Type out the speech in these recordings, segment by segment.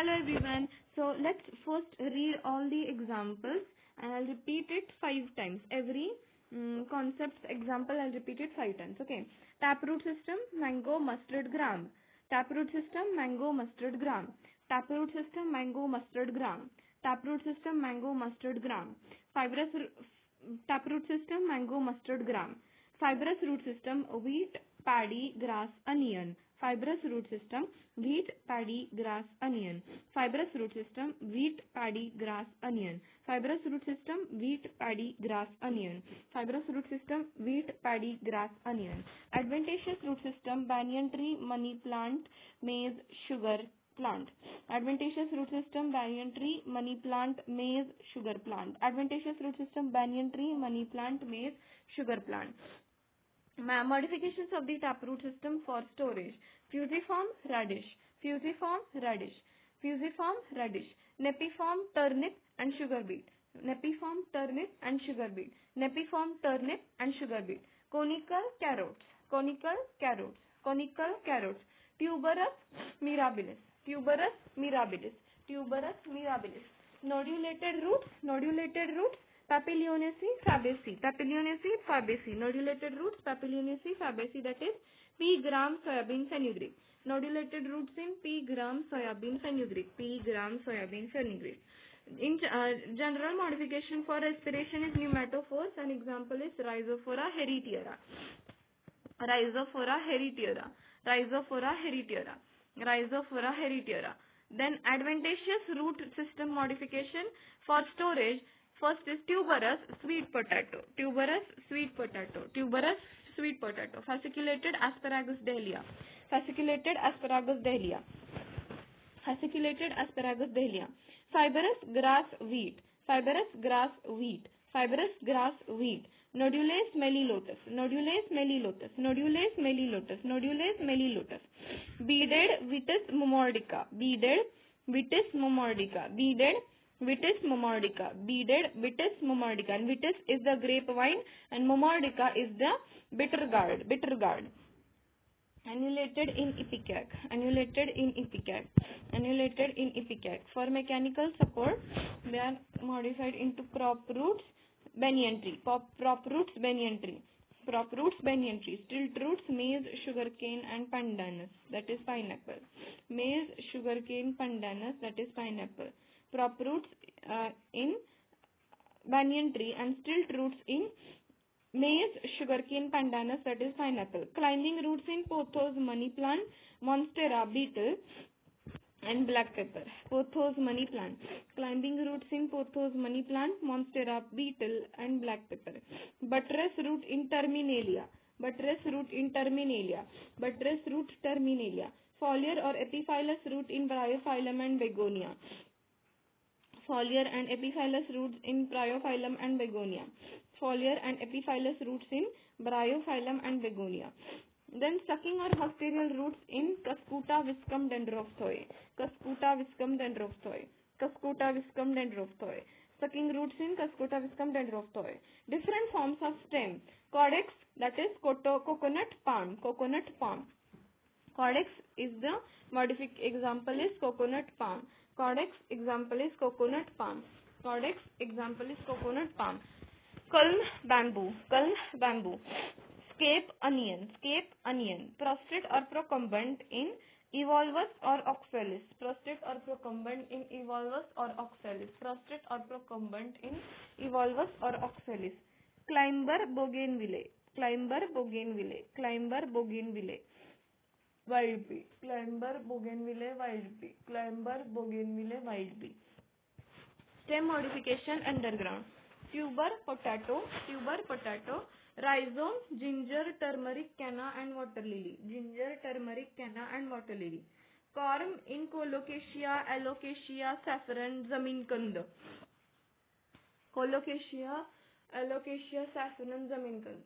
Hello everyone. So let's first read all the examples and I'll repeat it 5 times. Every concepts example I'll repeat it 5 times. Okay. Taproot system, mango, mustard, gram. Taproot system, mango, mustard, gram. Taproot system, mango, mustard, gram. Taproot system, mango, mustard, gram. Fibrous taproot system, mango, mustard, gram. Fibrous root system, wheat, paddy, grass, onion. Fibrous root system, wheat, paddy, grass, onion. Fibrous root system, wheat, paddy, grass, onion. Fibrous root system, wheat, paddy, grass, onion. Fibrous root system, wheat, paddy, grass, onion. Adventitious root system, banyan tree, money plant, maize, sugar plant. Adventitious root system, banyan tree, money plant, maize, sugar plant. Adventitious root system, banyan tree, money plant, maize, sugar plant. Modifications of the taproot system for storage. Fusiform radish, fusiform radish, fusiform radish, nepiform turnip and sugar beet, nepiform turnip and sugar beet, nepiform turnip and sugar beet. Conical carrots, conical carrots, conical carrots. Tuberous mirabilis, tuberous mirabilis, tuberous mirabilis. Nodulated roots, nodulated roots. Papilionaceae fabaceae, papilionaceae fabaceae. Nodulated roots, papilionaceae fabaceae, that is P gram soybean fenugreek. Nodulated roots in P gram soybean fenugreek, P gram soybean fenugreek. In general modification for respiration is pneumatophores. An example is Rhizophora heritiera, Rhizophora heritiera, Rhizophora heritiera, Rhizophora heritiera. Then adventitious root system modification for storage. First is tuberous sweet potato, tuberous sweet potato, tuberous sweet potato. Fasciculated asparagus dahlia, fasciculated asparagus dahlia, fasciculated asparagus dahlia. Fibrous grass wheat, fibrous grass wheat, fibrous grass wheat. Nodulous melilotus, nodulous melilotus, nodulous melilotus, nodulous melilotus. Beaded vitis momordica, beaded vitis momordica, beaded vitis momordica, beaded vitis momordica. And vitis is the grapevine and momordica is the bitter gourd, bitter gourd. Annulated in ipecac, annulated in ipecac, annulated in ipecac. For mechanical support, they are modified into prop roots, banyan tree, prop roots, banyan tree, prop roots, banyan tree. Stilt roots, maize, sugarcane and pandanus, that is pineapple. Maize, sugarcane, pandanus, that is pineapple. Prop roots in banyan tree and stilt roots in maize, sugarcane, pandanus, that is pineapple. Climbing roots in pothos, money plant, monstera, beetle and black pepper. Pothos, money plant. Climbing roots in pothos, money plant, monstera, beetle and black pepper. Buttress root in terminalia, buttress root in terminalia, buttress root terminalia. Foliar or epiphyllous root in bryophyllum and begonia. Foliar and epiphyllous roots in bryophyllum and begonia. Foliar and epiphyllous roots in bryophyllum and begonia. Then sucking or bacterial roots in Cuscuta viscum dendrophthoi, Cuscuta viscum dendrophthoi, Cuscuta viscum dendrophthoi. Sucking roots in Cuscuta viscum dendrophthoi. Different forms of stem. Codex, that is coconut palm, coconut palm. Codex is the modific example is coconut palm. Codex example is coconut palm. Codex example is coconut palm. Culm bamboo, culm bamboo. Scape onion, scape onion. Prostate or procumbent in evolvus or oxalis. Prostate or procumbent in evolvus or oxalis. Prostate or procumbent in evolvus or oxalis. Climber bougainvillea, climber bougainvillea, climber bougainvillea. Wild pea, climber bougainvillea, wild pea, climber bougainvillea, wild pea. Stem modification underground. Tuber potato, rhizome, ginger, turmeric, canna and water lily, ginger, turmeric, canna and water lily. Corm in colocasia, alocasia, saffron, zaminkand. Colocasia, alocasia, saffron, zaminkand.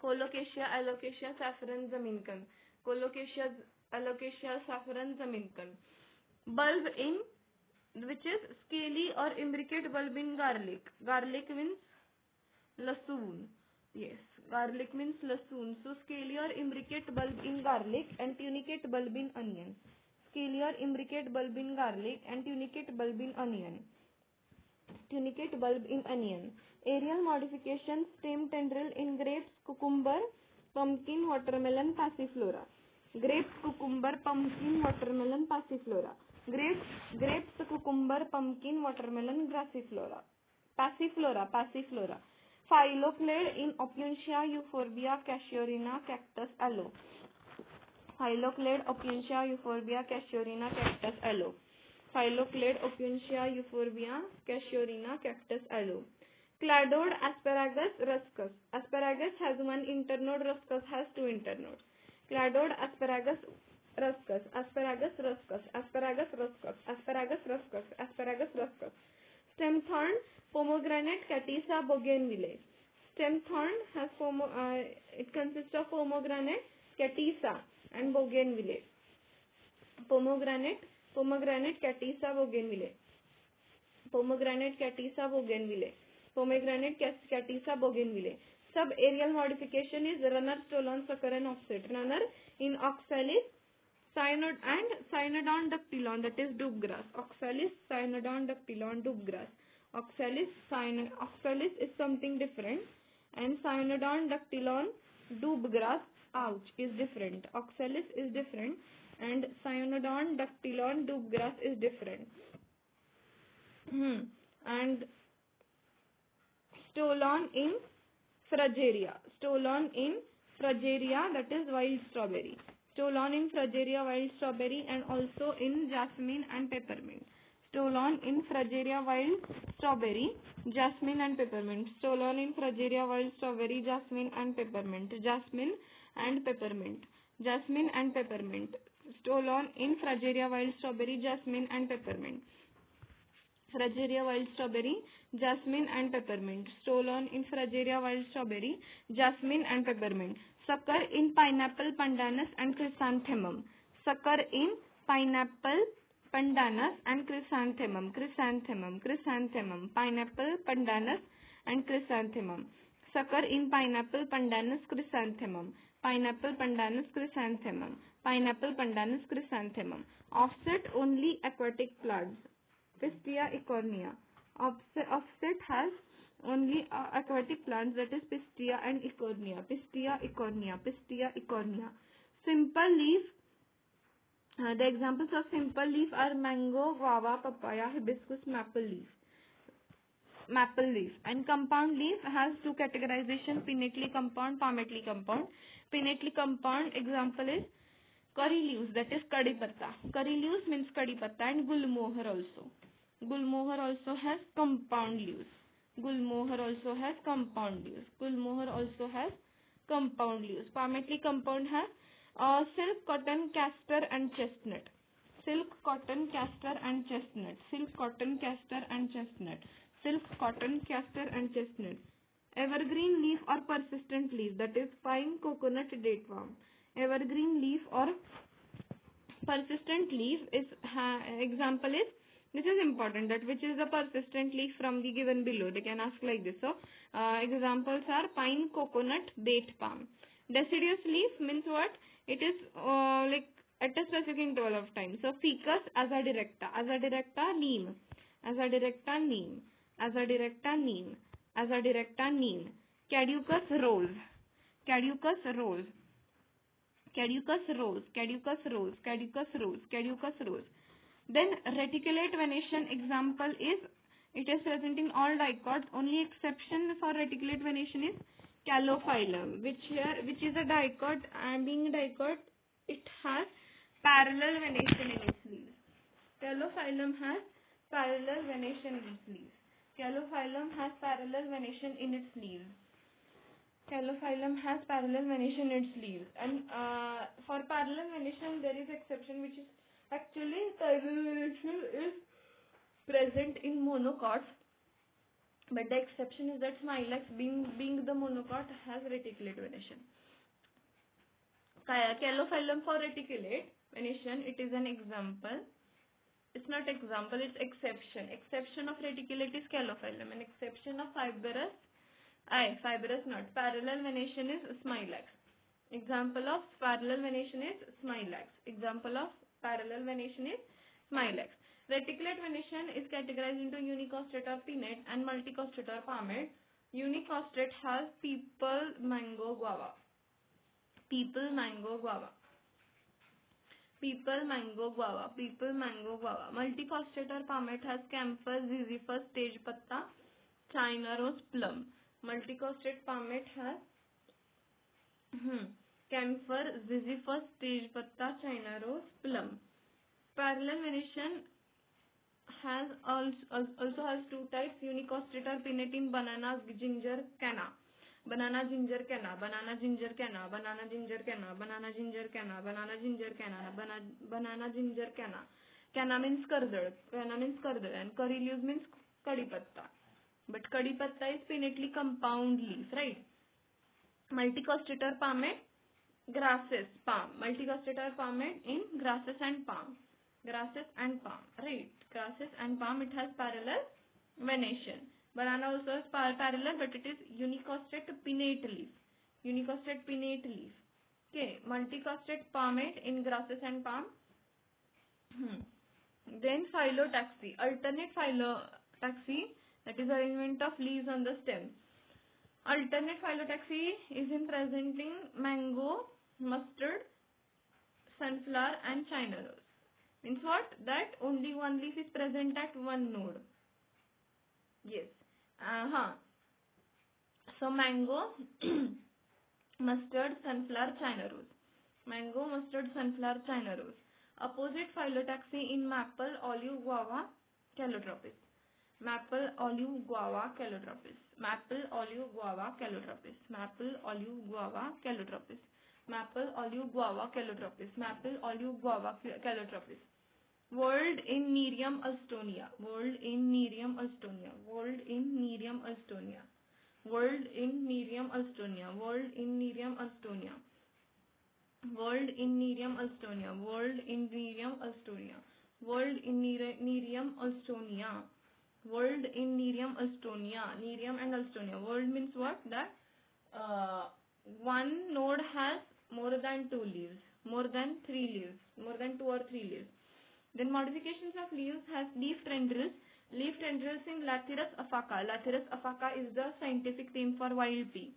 Colocasia, alocasia, saffron, zaminkand. Colocasia, alocasia, saffron, zaminkand. Bulb in, which is scaly or imbricate bulb in garlic. Garlic means lasoon. Yes, garlic means lasoon. So scaly or imbricate bulb in garlic and tunicate bulb in onion. Scalier imbricate bulb in garlic, and tunicate bulb in onion. Tunicate bulb in onion. Aerial modification, stem tendril in grapes, cucumber, pumpkin, watermelon, passiflora. Grapes, cucumber, pumpkin, watermelon, passiflora. Grapes, cucumber, pumpkin, watermelon, grassiflora. Passiflora. Phylloclade in Opuntia, euphorbia, casuarina, cactus, aloe. Phylloclade, Opuntia, euphorbia, casuarina, cactus, aloe. Phylloclade, Opuntia, euphorbia, casuarina, cactus, aloe. Cladode, asparagus, ruscus. Asparagus has one internode, ruscus has two internodes. Cladode, asparagus, ruscus, asparagus, ruscus, asparagus, ruscus, asparagus, ruscus, asparagus, ruscus. Stem thorn, pomegranate, catissa, bougainvillea. Stem thorn has it consists of pomegranate, catissa, and bougainvillea. Pomegranate, catissa, bougainvillea. Pomegranate, catissa, bougainvillea. Pomegranate, catissa, bougainvillea. Sub-aerial modification is runner, stolon, sucker, and offset. Runner in oxalis, cynodon dactylon, that is dubgrass. Oxalis, cynodon dactylon, dubgrass. Oxalis is something different, and cynodon dactylon, dubgrass, is different. Oxalis is different, and cynodon dactylon, dubgrass is different. And stolon in Frageria. Stolon in Frageria, that is wild strawberry. Stolon in Frageria, wild strawberry, and also in jasmine and peppermint. Stolon in Frageria, wild strawberry, jasmine and peppermint. Stolon in Frageria, wild strawberry, jasmine and peppermint. Jasmine and peppermint. Jasmine and peppermint. Stolon in Frageria, wild strawberry, jasmine and peppermint. Frageria, wild strawberry, jasmine and peppermint. Stolon in Frageria, wild strawberry, jasmine and peppermint. Sucker in pineapple, pandanus and chrysanthemum. Sucker in pineapple, pandanus and chrysanthemum. Chrysanthemum. Pineapple, pandanus and chrysanthemum. Sucker in pineapple, pandanus, chrysanthemum. Pineapple, pandanus, chrysanthemum. Pineapple, pandanus, chrysanthemum. Offset only aquatic plants. Pistia ecornea. Offset has only aquatic plants, that is Pistia and ecornea. Pistia ecornea. Simple leaf. The examples of simple leaf are mango, guava, papaya, hibiscus, maple leaf. And compound leaf has two categorization: pinnately compound, palmately compound. Pinnately compound example is curry leaves, that is kadi patta. Curry leaves means kadi patta, and gulmohar also. Gulmohar also has compound leaves. Palmately compound has silk, cotton, castor and chestnut. Silk, cotton, castor and chestnut. Evergreen leaf or persistent leaf, that is pine, coconut, date palm. Evergreen leaf or persistent leaf is example is, this is important, that which is the persistent leaf from the given below. They can ask like this. So examples are pine, coconut, date palm. Deciduous leaf means what? It is like at a specific interval of time. So ficus, aza directa, neem. Caducus rose. Then reticulate venation example is, it is present in all dicots. Only exception for reticulate venation is calophyllum, which is a dicot, and being a dicot, it has parallel venation in its leaves. Calophyllum has parallel venation in its leaves. And for parallel venation there is exception, which is actually parallel venation is present in monocots, but the exception is that smilax, being the monocot, has reticulate venation. Calophyllum for reticulate venation, it is an example. It's not example, it's exception. Exception of reticulate is calophyllum, and exception of parallel venation is smilax. Example of parallel venation is smilax. Example of Parallel venation is smilex. Reticulate venation is categorized into unicostrate or pinnate and multicostrate or palmate. Unicostrate has people, mango, guava. People, mango, guava. People, mango, guava. People, mango, guava. Multicostrate or palmate has camphor, ziziphus, stage patta, China rose, plum. Multicostrate palmate has camphor, ziziphus, stage patta, China rose, plum. Parallel venation has also has two types, unicostrate or pinnate in banana, ginger, canna. Banana, ginger, canna. Banana, ginger, canna. Banana, ginger, canna. Banana, ginger, canna. Banana, ginger, canna. Banana, ginger, canna. Canna means kardal. Canna means kardal. And curry leaves means kadi patta. But kadi patta is pinnately compound leaf, right? Multicostrate or palmate, grasses, palm. Multicostrate or palmate in grasses and palm. Grasses and palm, right? Grasses and palm, it has parallel venation. Banana also has parallel, but it is unicostrate pinnate leaf. Unicostrate pinnate leaf. Okay, multicostrate palmate in grasses and palm. Then phyllotaxy, alternate phyllotaxy, that is arrangement of leaves on the stem. Alternate phyllotaxy is in presenting mango, mustard, sunflower and China rose. Means what? That only one leaf is present at one node. Yes. So mango, mustard, sunflower, China rose. Mango, mustard, sunflower, China rose. Opposite phyllotaxy in maple, olive, guava, calotropis. Maple, olive, guava, calotropis. Maple, olive, guava, calotropis. Maple, olive, guava, calotropis. Maple, olive, guava, calotropis. Maple, olive, guava, calotropis. World in Nerium alstonia. World in Nerium alstonia. World in Nerium alstonia. World in Nerium alstonia. World in Nerium alstonia. World in Nerium alstonia. World in Nerium alstonia. World in Nerium alstonia. World in Nerium alstonia. Nerium and alstonia. World means what? That one node has more than 2 leaves, more than 3 leaves, more than 2 or 3 leaves. Then modifications of leaves has leaf tendrils. Leaf tendrils in Lathyrus aphaca. Lathyrus aphaca is the scientific name for wild pea.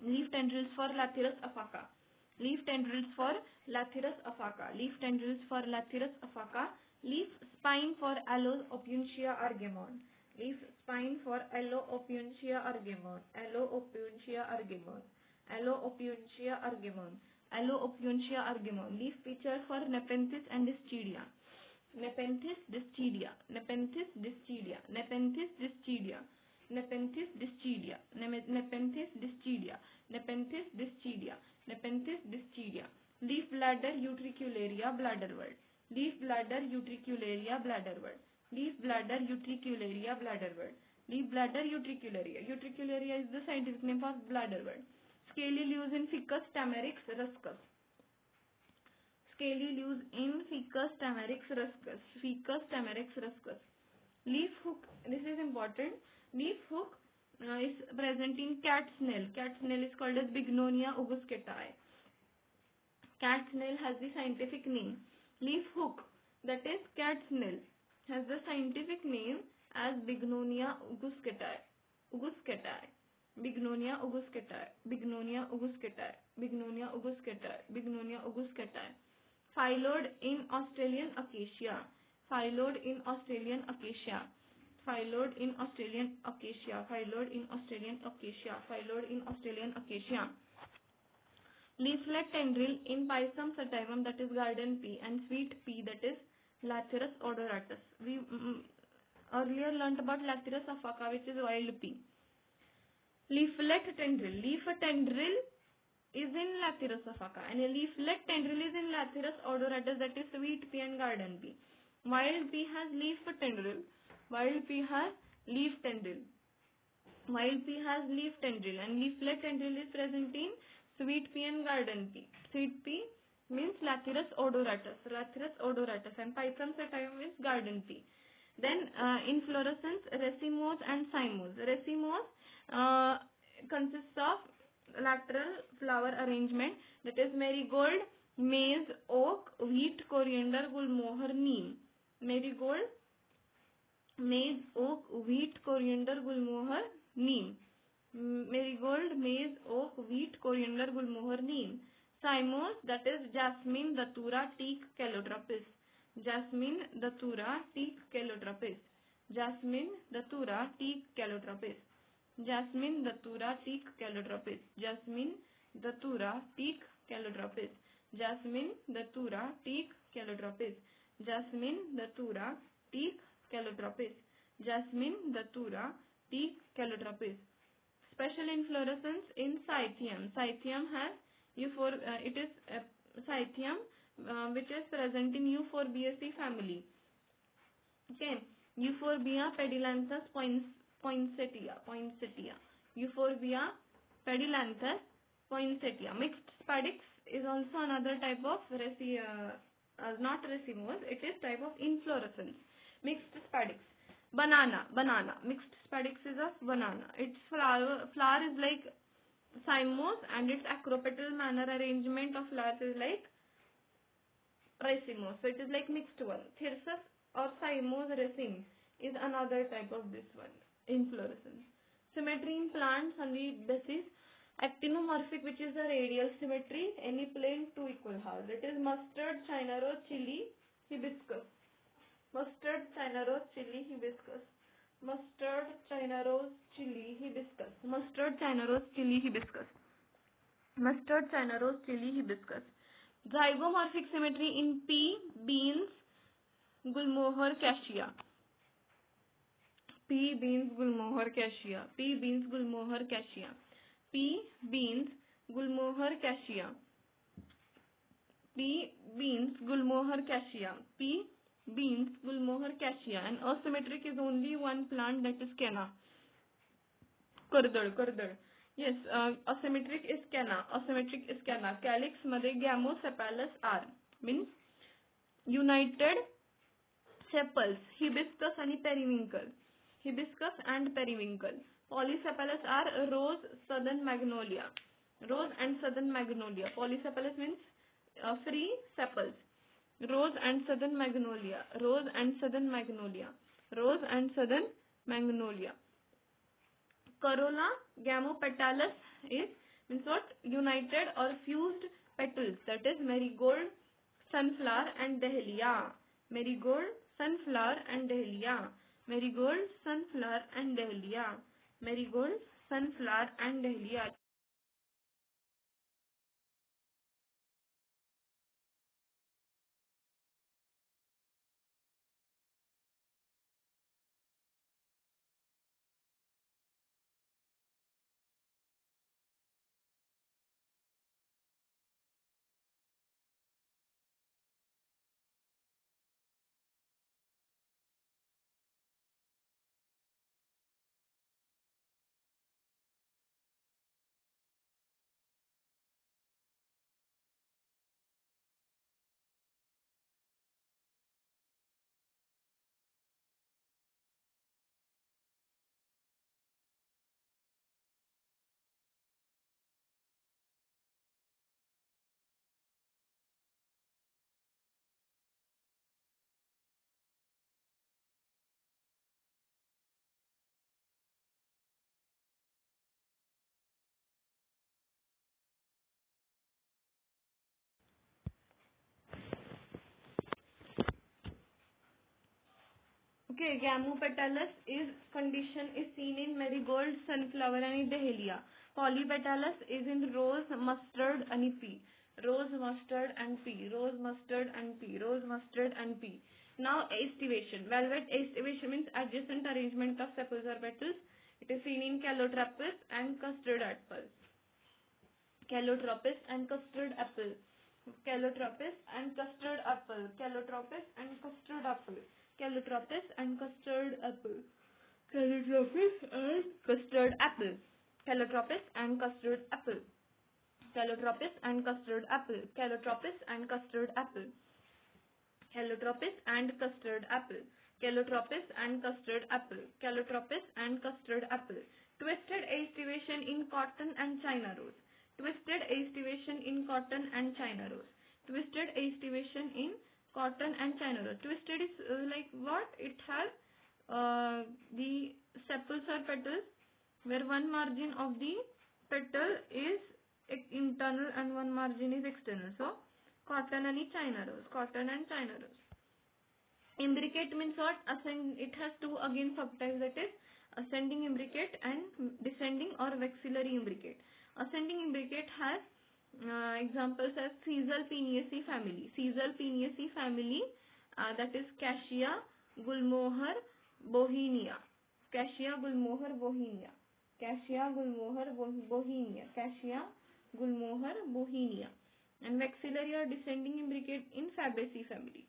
Leaf tendrils for Lathyrus aphaca. Leaf tendrils for Lathyrus aphaca. Leaf tendrils for Lathyrus aphaca. Leaf spine for Aloe-opuntia argemon. Leaf spine for Aloe-opuntia argemon. Aloe-opuntia argemon. Aloe-opuntia argemon. Aloe-opuntia argemon. Leaf feature for Nepenthes and Dischidia. Nepenthes dischidia. Nepenthes dischidia. Nepenthes dischidia. Nepenthes dischidia. Nepenthes dischidia. Nepenthes dischidia. Nepenthes dischidia. Leaf bladder utricularia bladderwort. Leaf bladder utricularia bladderwort. Leaf bladder utricularia bladderwort. Leaf bladder utricularia. Utricularia is the scientific name for bladderwort. Scaly leaves in Ficus tamarix ruscus. Scaly leaves in Ficus tamarix ruscus. Ficus tamarix ruscus. Leaf hook, this is important. Leaf hook is present in cat snail. Cat snail is called as Bignonia auguscatae. Cat snail has the scientific name. Leaf hook, that is cat snail, has the scientific name as Bignonia auguscatae. Auguscatae. Bignonia auguscatae. Bignonia auguscatae. Bignonia auguscatae. Bignonia auguscatae. Phylloid in Australian acacia. Phylloid in Australian acacia. Phylloid in Australian acacia. Phylloid in Australian acacia. Phylloid in Australian acacia. Leaflet tendril in Pisum sativum, that is garden pea, and sweet pea, that is Lathyrus odoratus. We earlier learnt about Lathyrus aphaca, which is wild pea. Leaflet tendril. Leaf tendril is in Lathyrus aphaca, and a leaflet tendril is in Lathyrus odoratus, that is sweet pea and garden pea. Wild pea has leaf tendril. Wild pea has leaf tendril. Wild pea has leaf tendril, and leaflet tendril is present in sweet pea and garden pea. Sweet pea means Lathyrus odoratus. Lathyrus odoratus, and Pisum sativum is garden pea. Then inflorescence, racemose and cymose. Racemose consists of lateral flower arrangement, that is marigold, maize, oak, wheat, coriander, gulmohar, neem. Marigold, maize, oak, wheat, coriander, gulmohar, neem. Marigold, maize, oak, wheat, coriander, gulmohar, neem. Cymos, that is jasmine, datura, teak, calotropis. Jasmine, datura, teak, calotropis. Jasmine, datura, teak, calotropis. Jasmine, datura, teak, calotropis. Jasmine, datura, teak, calotropis. Jasmine, datura, teak, calotropis. Jasmine, datura, teak, calotropis. Jasmine, datura, teak, calotropis. Special inflorescence in Cythium. Cythium has it is Cythium which is present in Euphorbiaceae family. Okay, Euphorbia pedilanthus poinsettia. Euphorbia pedilanthus poinsettia. Mixed spadix is also another type of not racemose. It is type of inflorescence. Mixed spadix. Banana. Mixed spadix is of banana. Its flower is like cymose, and its acropetal manner arrangement of flowers is like racemose. So it is like mixed one. Thyrsus or cymose raceme is another type of this one, inflorescence. Symmetry in plants on the basis actinomorphic, which is the radial symmetry, any plane 2 equal halves. It is mustard, china rose, chili, hibiscus. Mustard, china rose, chili, hibiscus. Mustard, china rose, chili, hibiscus. Mustard, china rose, chili, hibiscus. Mustard, china rose, chili, hibiscus. Zygomorphic symmetry in pea, beans, gulmohar, cassia. Pea, beans, gulmohar, cassia. Pea, beans, gulmohar, cassia. Pea, beans, gulmohar, cassia. Pea, beans, gulmohar, cassia. Pea, beans, gulmohar, cassia. And asymmetric is only one plant, that is canna. Kardal. Yes, asymmetric is canna. Calyx मध्ये gamosepalous are means united sepals, hibiscus and periwinkle. Polysepalous are rose, southern magnolia. Polysepalous means free sepals. Rose and southern magnolia. Corolla gamopetalous is means what? United or fused petals, that is marigold, sunflower and dahlia. Marigold, sunflower and dahlia. Okay, gamopetalous is condition is seen in marigold, sunflower and dahlia. Polypetalous is in rose, mustard and pea. Now aestivation. Velvet aestivation means adjacent arrangement of sepals or petals. It is seen in calotropis and custard apple. Calotropis and custard apple. Calotropis and custard apple. Calotropis and custard apple. Calotropis and custard apple. Calotropis and custard apple. Calotropis and custard apple. Calotropis and custard apple. Calotropis and custard apple. Calotropis and custard apple. Calotropis and custard apple. Calotropis and custard apple. Twisted aestivation in cotton and china rose. Twisted aestivation in cotton and china rose. Twisted estivation in cotton and China rose. Twisted is like what? It has the sepals or petals where one margin of the petal is internal and one margin is external. So cotton and China rose. Cotton and China rose. Imbricate means what? It has two again subtypes, that is ascending imbricate and descending or vexillary imbricate. Ascending imbricate has examples as Caesar Pineaceae family. Caesar Pineaceae family, that is Cassia Gulmohar Bohemia. Cassia Gulmohar Bohemia. Cassia Gulmohar Bohemia. Cassia Gulmohar Bohemia. And vexillary or descending imbricate in Fabaceae family.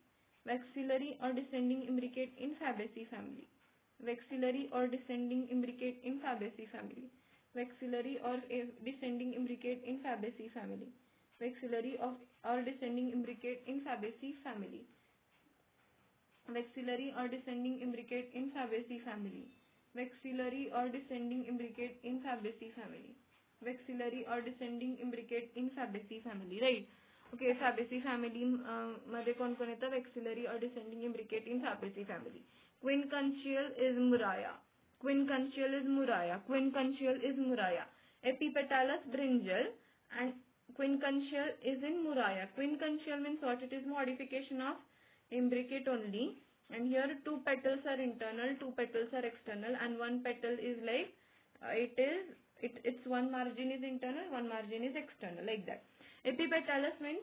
Vexillary or descending imbricate in Fabaceae family. Vexillary or descending imbricate in Fabaceae family. Vexillary or descending imbricate in Fabaceae family. Vexillary or descending imbricate in Fabaceae family. Vexillary or descending imbricate in Fabaceae family. Vexillary or descending imbricate in Fabaceae family. Vexillary or descending imbricate in Fabaceae family. Right? Okay, Fabaceae family मध्ये कोण कोण येतं? Vexillary or descending imbricate in Fabaceae family. Quincuntial is Muraya. Quincuntial is Muraya. Quincuntial is Muraya. Epipetalous brinjal and quincuntial is in Muraya. Quincuntial means what? It is modification of imbricate only, and here two petals are internal, two petals are external, and one petal is like its one margin is internal, one margin is external, like that. Epipetalous means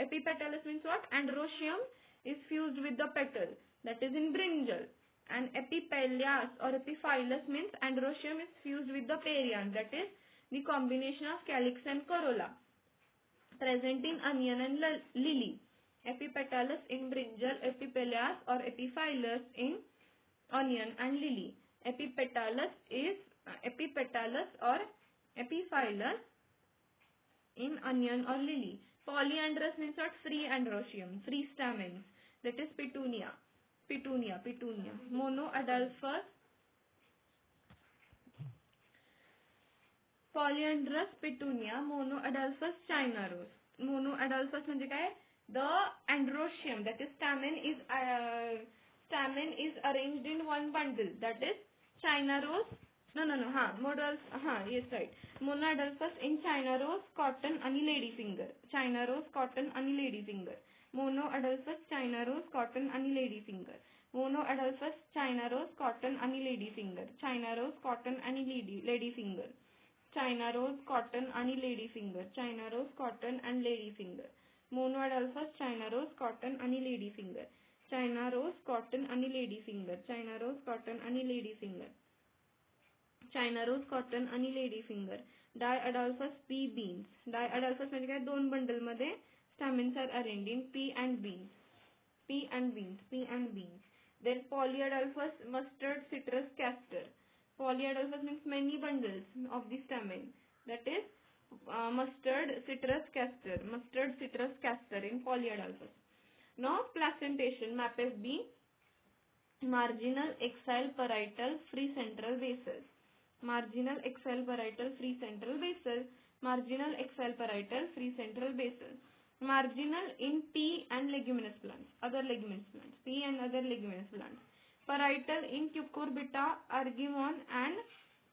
epipetalous means what? Androecium is fused with the petal, that is in brinjal. And epipelias or epiphyllus means androecium is fused with the perianth, that is the combination of calyx and corolla, present in onion and lily. Epipetalous in brinjal, epipelias or epiphyllus in onion and lily. Epipetalous or epiphyllus in onion or lily. Polyandrous means what? Free androecium, free stamens, that is petunia. Monoadelphous. Polyandrous petunia. Monoadelphous China rose. Monoadelphous म्हणजे काय? The androecium, that is stamen is arranged in one bundle, that is China rose. Yes, right. Monoadelphous in China rose, cotton आणि lady finger. China rose, cotton आणि lady finger. Monoadelphous China rose, cotton आणि lady finger. Monoadelphous China rose, cotton आणि lady finger. China rose, cotton आणि lady finger. China rose, cotton आणि lady finger. China rose, cotton and lady finger. Monoadelphous China rose, cotton आणि lady finger. China rose, cotton आणि lady finger. China rose, cotton आणि lady finger. China rose, cotton आणि lady finger. Diadelphous pea beans. Diadelphous म्हणजे काय? दोन bundle मध्ये stamens are arranged in pea and beans. Pea and beans. Then polyadelphous mustard citrus castor. Polyadelphous means many bundles of the stamen. That is mustard citrus castor. Mustard citrus castor in polyadelphous. Now placentation. MAPS B. Marginal axile parietal free central bases. Marginal axile parietal free central bases. Marginal axile parietal free central bases. Marginal in pea and leguminous plants, other leguminous plants, pea and other leguminous plants. Parietal in cucurbita, argemone and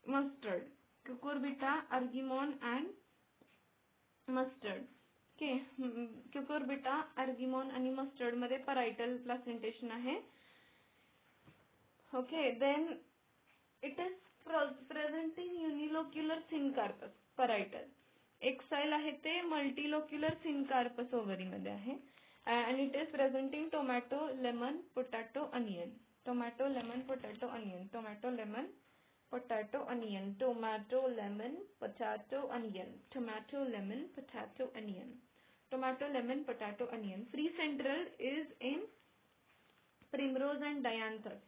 mustard. Cucurbita, argemone and mustard. Okay, cucurbita, argemone आणि mustard मध्ये parietal placentation आहे. Okay, then it is present in unilocular syncarpus, parietal. Axile आहे ते multilocular syncarpus ovary मध्ये आहे. And it is present in tomato, lemon, potato, onion. Tomato, lemon, potato, onion. Tomato, lemon, potato, onion. Tomato, lemon, potato, onion. Tomato, lemon, potato, onion. Tomato, lemon, potato, onion. Free central is in primrose and dianthus.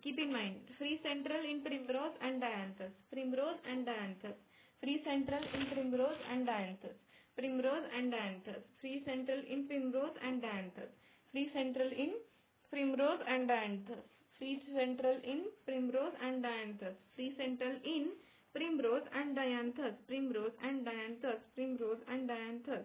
Keep in mind, free central in primrose and dianthus. Primrose and dianthus. Free central in primrose and dianthus. Primrose and dianthus. Free central in primrose and dianthus. Free central in primrose and dianthus. Free central in primrose and dianthus. Free central in primrose and dianthus. Primrose and dianthus. Primrose and dianthus.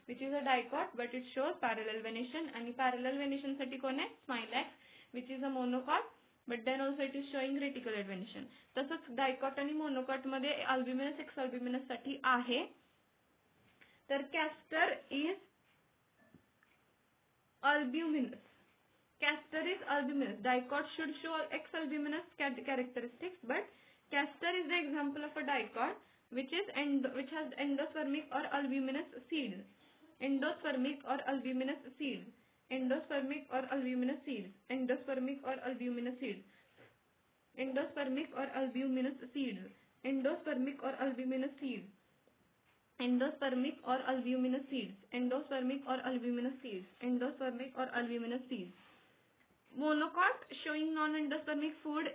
which is a dicot but it shows parallel venation. आणि parallel venation साठी कोण आहे Smilax, which is a monocot but then also it is showing reticulate venation. तसंच dicot आणि monocot मध्ये albuminous X-albuminous साठी आहे. तर castor is albuminous. Castor is albuminous. Dicot should show X-albuminous characteristics, but castor is the example of a dicot which has endospermic or albuminous seeds. Endospermic or albuminous seeds. Endospermic or albuminous seeds. Endospermic or albuminous seeds. Endospermic or albuminous seeds. Endospermic or albuminous seeds. Endospermic or albuminous seeds. Endospermic or albuminous seeds. Endospermic or albuminous seeds. Monocot showing non-endospermic food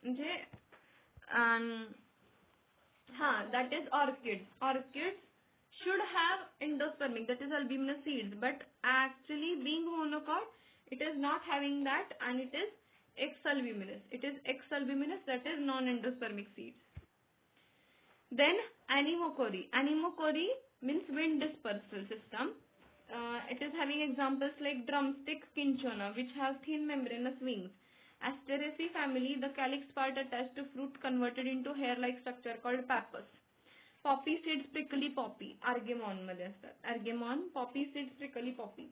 म्हणजे that is orchids. Orchids should have endospermic, that is albuminous seeds, but actually being monocot it is not having that and it is X-albuminous. It is X-albuminous, that is non-endospermic seeds. Then anemochory. Anemochory means wind dispersal system. It is having examples like drumstick cinchona, which has thin membranous wings. Asteraceae family, the calyx part attached to fruit converted into hair-like structure called pappus. Poppy seeds, prickly poppy. Argemon मध्ये असतात. Argemon, poppy seeds, prickly poppy.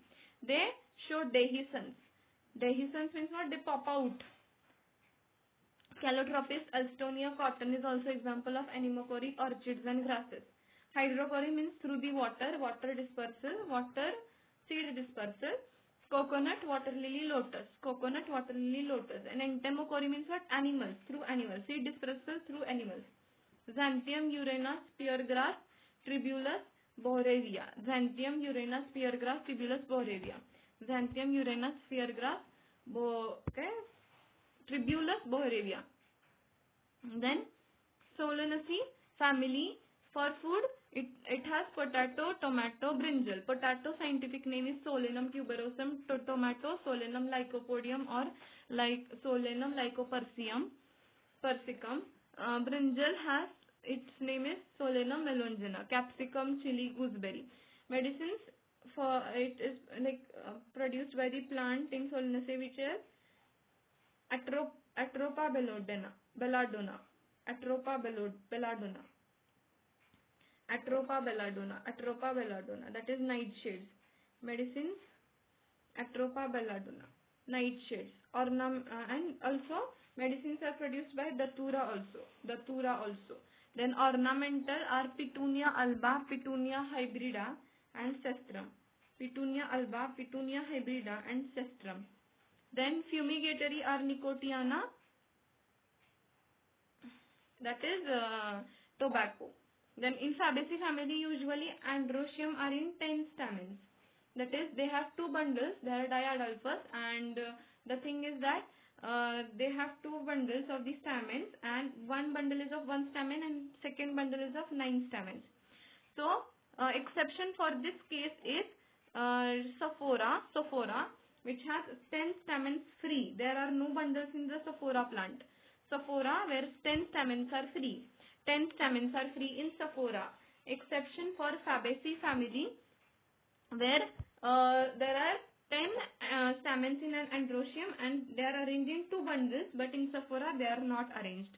They show dehiscence. Dehiscence means what? They pop out. Calotropis, Alstonia, cotton is also example of anemochory, orchids and grasses. Hydrochory means through the water dispersal, seed dispersal. Coconut, water lily, lotus. Coconut, water lily, lotus. And entomochory means what? Animals, through animals. Seed dispersal through animals. Xanthium, Uranus, speargrass, Tribulus, bohreria. Xanthium, Uranus, speargrass, Tribulus, bohreria. Xanthium, Uranus, speargrass, Tribulus, bohreria. Then Solanaceae family. For food, it has potato, tomato, brinjal. Potato scientific name is Solanum tuberosum. Tomato, Solanum lycopodium or like Solanum lycopersicum. Brinjal has its name is Solanum melongena. Capsicum, chili, gooseberry. Medicines for it is like produced by the plant in Solanaceae, which is Atropa belladonna. Atropa belladonna, that is nightshades. Medicines, Atropa belladonna, nightshades. And also medicines are produced by Datura also. Then ornamental are Petunia alba, Petunia hybrida and cestrum. Petunia alba, Petunia hybrida and cestrum. Then fumigatory are Nicotiana, that is tobacco. Then in Fabaceae family, usually Androecium are in 10 stamens. That is, they have two bundles, they are diadelphous, and the thing is that they have two bundles of the stamens, and one bundle is of one stamen and second bundle is of 9 stamens. So, exception for this case is Sophora, which has 10 stamens free. There are no bundles in the Sophora plant. Sophora, where 10 stamens are free. 10 stamens are free in Sophora. Exception for Fabaceae family, where there are 10 stamens in an androecium and they are arranged in two bundles, but in Sophora they are not arranged.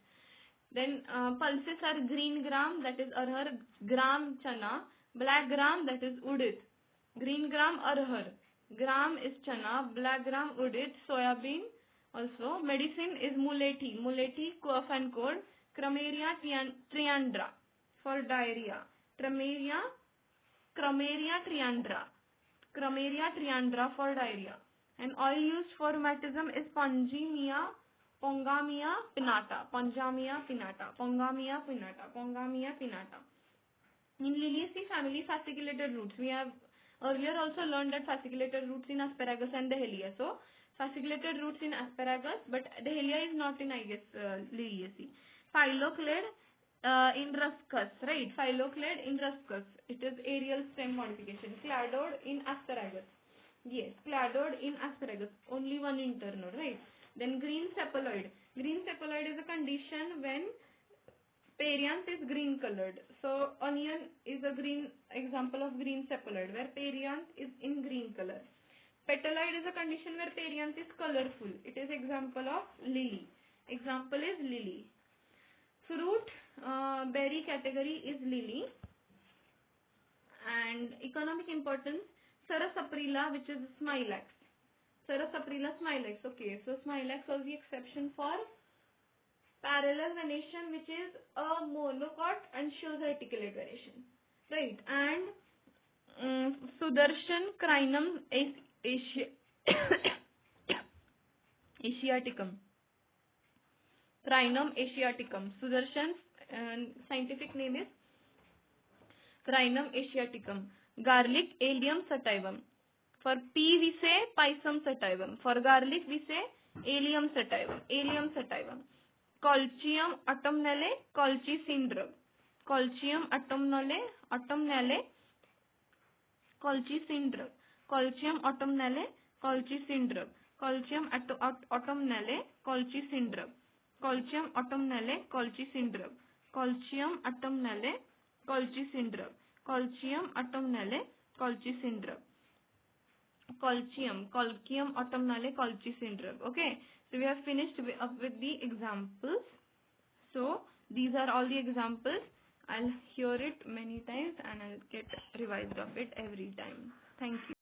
Then pulses are green gram, that is arhar, gram chana, black gram, that is udit. Green gram arhar, gram is chana, black gram udit, soybean. Also medicine is mulethi, cough and cold. Crameria triandra for diarrhea. Crameria triandra for diarrhea. And oil used for rheumatism is Pongamia pinnata. In Liliaceae family, fasciculated roots. We have earlier also learned that fasciculated roots in asparagus and Dahlia. So fasciculated roots in asparagus, but Dahlia is not in, I guess, Liliaceae. Phyloclade in Ruscus, right? Phyloclade in Ruscus. It is aerial stem modification. Cladode in asparagus. Yes, cladode in asparagus. Only one internode, right? Then green cephaloid. Green cephaloid is a condition when Perianth is green colored. So onion is a green example of green cephaloid where perianth is in green color. Petaloid is a condition where perianth is colorful. It is example of lily. Example is lily. Fruit berry category is lily. And economic importance, Cerus aprila, which is smilax. Cerus aprila smilax. Okay, so smilax was the exception for parallel venation, which is a monocot and shows reticulate variation, right? And Sudarshan crinum asiaticum. Crinum asiaticum. Sudarshan's scientific name is Crinum asiaticum. Garlic, Allium sativum. For pea we say Pisum sativum. For garlic we say Allium sativum. Allium sativum. Colchium autumnale, colchicine drug. Colchium autumnale, colchicine drug. Colchium autumnale, colchicine drug. Colchium autumnale, colchicine drug. Colchium autumnale, colchicine drug. Colchium autumnale, colchicine drug. Colchium autumnale, colchicine drug. Colchium autumnale, colchicine drug. Okay, so we have finished up with the examples. So these are all the examples. I'll hear it many times and I'll get revised of it every time. Thank you.